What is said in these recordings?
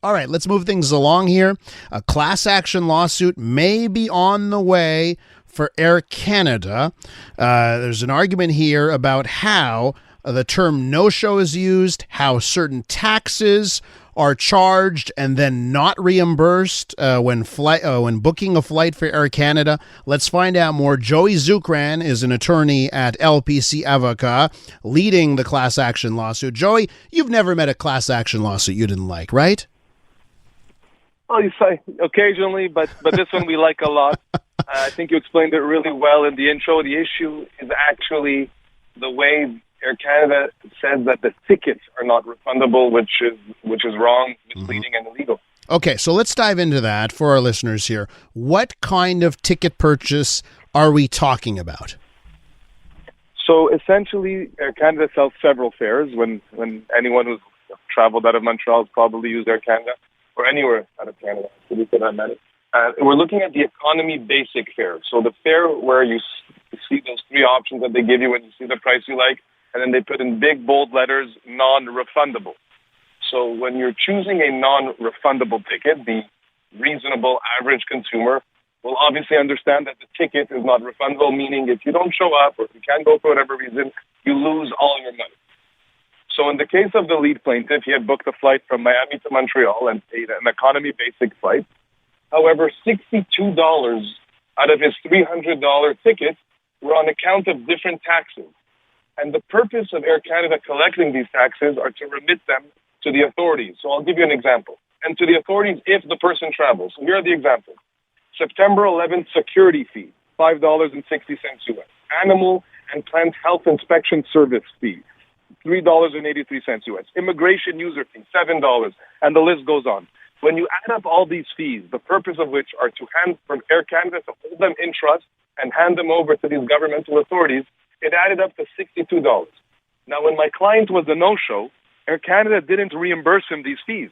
All right, let's move things along here. A class action lawsuit may be on the way for Air Canada. There's an argument here about how the term no-show is used, how certain taxes are charged and then not reimbursed when booking a flight for Air Canada. Let's find out more. Joey Zukran is an attorney at LPC Avocat, leading the class action lawsuit. Joey, you've never met a class action lawsuit you didn't like, right? Oh, you say occasionally, but this one we like a lot. I think you explained it really well in the intro. The issue is actually the way Air Canada says that the tickets are not refundable, which is wrong, misleading, and illegal. Okay, so let's dive into that for our listeners here. What kind of ticket purchase are we talking about? So essentially, Air Canada sells several fares. When anyone who's traveled out of Montreal has probably used Air Canada, or anywhere out of Canada, for that matter. We're looking at the economy basic fare. So the fare where you see those three options that they give you when you see the price you like, and then they put in big, bold letters, non-refundable. So when you're choosing a non-refundable ticket, the reasonable average consumer will obviously understand that the ticket is not refundable, meaning if you don't show up or if you can't go for whatever reason, you lose all your money. So in the case of the lead plaintiff, he had booked a flight from Miami to Montreal and paid an economy basic flight. However, $62 out of his $300 ticket were on account of different taxes. And the purpose of Air Canada collecting these taxes are to remit them to the authorities. So I'll give you an example. And to the authorities if the person travels. So here are the examples. September 11th security fee, $5.60 US. Animal and plant health inspection service fee, $3.83 US. Immigration user fee, $7. And the list goes on. When you add up all these fees, the purpose of which are to hand from Air Canada to hold them in trust and hand them over to these governmental authorities, it added up to $62. Now, when my client was a no-show, Air Canada didn't reimburse him these fees.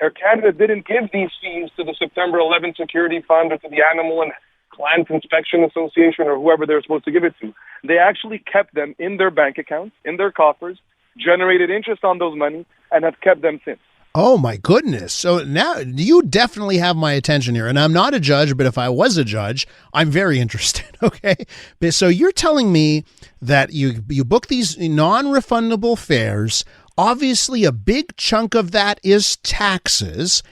Air Canada didn't give these fees to the September 11th Security Fund or to the Animal and Plant Inspection Association or whoever they're supposed to give it to. They actually kept them in their bank accounts, in their coffers, generated interest on those money, and have kept them since. Oh, my goodness. So now you definitely have my attention here. And I'm not a judge, but if I was a judge, I'm very interested. Okay. So you're telling me that you book these non-refundable fares. Obviously, a big chunk of that is taxes.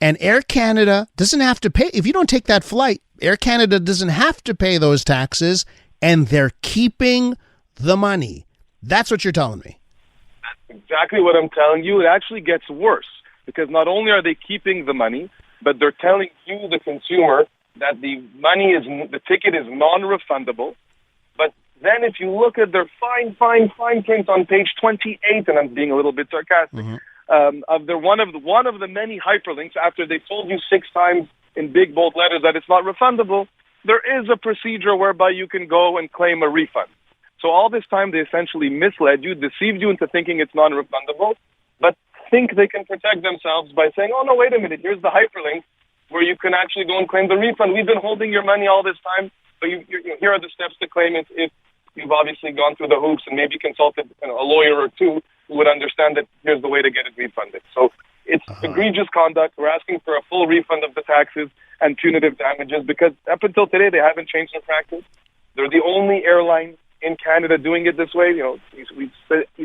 And Air Canada doesn't have to pay. If you don't take that flight, Air Canada doesn't have to pay those taxes. And they're keeping the money. That's what you're telling me. Exactly what I'm telling you. It actually gets worse because not only are they keeping the money, but they're telling you, the consumer, that the ticket is non-refundable. But then if you look at their fine print on page 28, and I'm being a little bit sarcastic, of one of the many hyperlinks after they told you 6 times in big bold letters that it's not refundable, there is a procedure whereby you can go and claim a refund. So all this time, they essentially misled you, deceived you into thinking it's non-refundable, but think they can protect themselves by saying, oh, no, wait a minute, here's the hyperlink where you can actually go and claim the refund. We've been holding your money all this time, but here are the steps to claim it if you've obviously gone through the hoops and maybe consulted a lawyer or two who would understand that here's the way to get it refunded. So it's egregious conduct. We're asking for a full refund of the taxes and punitive damages because up until today, they haven't changed their practice. They're the only airline in Canada doing it this way. You know,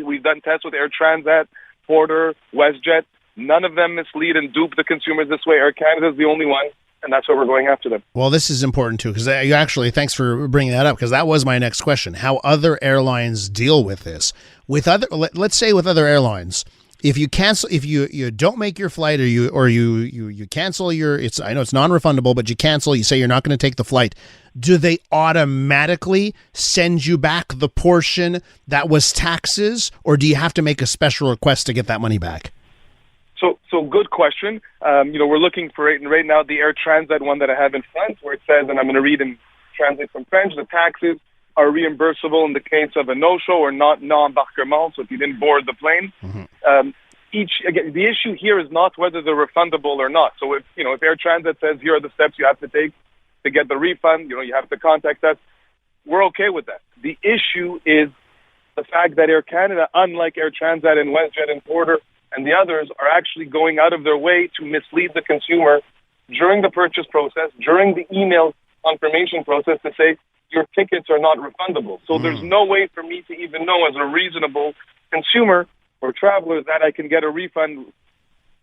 we've done tests with Air Transat, Porter, WestJet. None of them mislead and dupe the consumers this way. Air Canada is the only one, and that's why we're going after them. Well, this is important too, because you actually, thanks for bringing that up, because that was my next question: how other airlines deal with this. Let's say with other airlines, if you cancel, if you don't make your flight, or you cancel your, I know it's non-refundable, but you cancel, you say you're not going to take the flight. Do they automatically send you back the portion that was taxes, or do you have to make a special request to get that money back? So good question. We're looking for it right now, the Air Transat one that I have in front, where it says, and I'm going to read and translate from French, the taxes are reimbursable in the case of a no-show or non-embarquement, so if you didn't board the plane. Again, the issue here is not whether they're refundable or not. So if Air Transat says, here are the steps you have to take to get the refund, you have to contact us, we're okay with that. The issue is the fact that Air Canada, unlike Air Transat and WestJet and Porter, and the others are actually going out of their way to mislead the consumer during the purchase process, during the email confirmation process, to say your tickets are not refundable. So there's no way for me to even know as a reasonable consumer or traveler that I can get a refund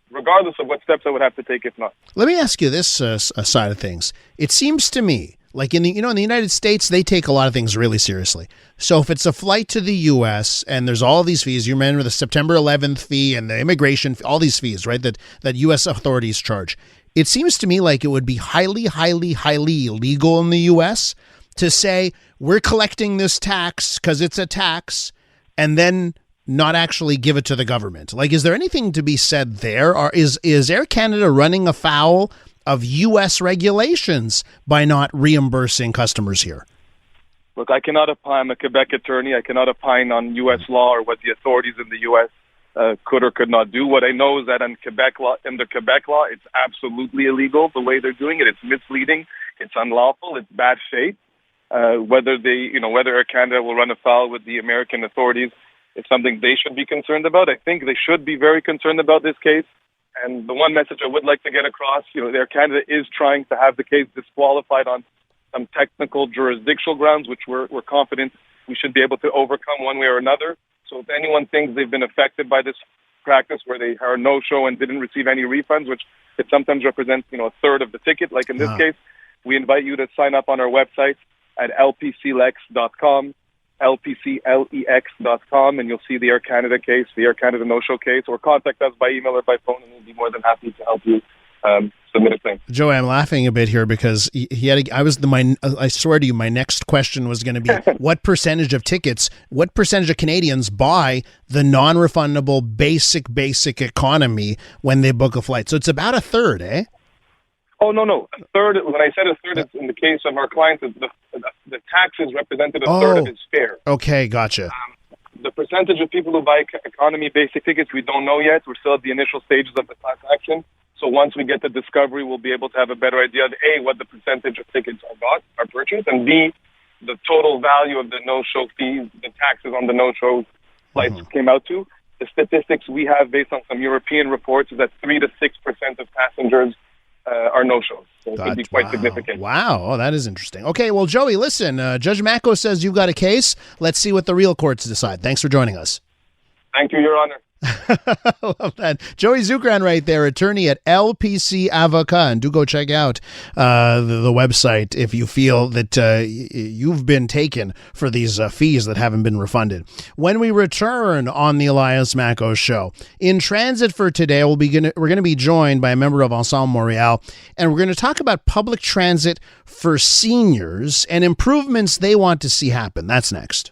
regardless of what steps I would have to take if not. Let me ask you this side of things. It seems to me like in the United States, they take a lot of things really seriously. So if it's a flight to the U.S. and there's all these fees, you remember the September 11th fee and the immigration, all these fees, right, that U.S. authorities charge. It seems to me like it would be highly, highly, highly illegal in the U.S. to say we're collecting this tax because it's a tax and then not actually give it to the government. Like, is there anything to be said there? Or is Air Canada running afoul of U.S. regulations by not reimbursing customers here? Look, I cannot opine. I'm a Quebec attorney. I cannot opine on U.S. law or what the authorities in the U.S. Could or could not do. What I know is that under Quebec law, it's absolutely illegal the way they're doing it. It's misleading. It's unlawful. It's bad faith. Whether Air Canada will run afoul with the American authorities, it's something they should be concerned about. I think they should be very concerned about this case. And the one message I would like to get across, Air Canada is trying to have the case disqualified on some technical jurisdictional grounds, which we're confident we should be able to overcome one way or another. So if anyone thinks they've been affected by this practice where they are no-show and didn't receive any refunds, which it sometimes represents, a third of the ticket, like in this case, we invite you to sign up on our website at lpclex.com, lpclex.com, and you'll see the Air Canada case, the Air Canada no-show case, or contact us by email or by phone, and we'll be more than happy to help you submit a thing. Joey, I'm laughing a bit here because I swear to you, my next question was going to be what percentage of Canadians buy the non-refundable basic economy when they book a flight? So it's about a third, eh? Oh, no. A third. When I said a third, it's in the case of our clients, the taxes represented a third of his fare. Okay, gotcha. The percentage of people who buy economy basic tickets, we don't know yet. We're still at the initial stages of the class action. So once we get the discovery, we'll be able to have a better idea of A, what the percentage of tickets are purchased, and B, the total value of the no-show fees, the taxes on the no-show flights came out to. The statistics we have based on some European reports is that 3 to 6% of passengers are no-shows. So it could be quite significant. Wow. Oh, that is interesting. Okay, well, Joey, listen, Judge Mako says you've got a case. Let's see what the real courts decide. Thanks for joining us. Thank you, Your Honor. I love that. Joey Zukran right there, attorney at LPC Avocat. And do go check out the website if you feel that you've been taken for these fees that haven't been refunded. When we return on the Elias Mako Show, in transit for today, we're going to be joined by a member of Ensemble Montreal, and we're going to talk about public transit for seniors and improvements they want to see happen. That's next.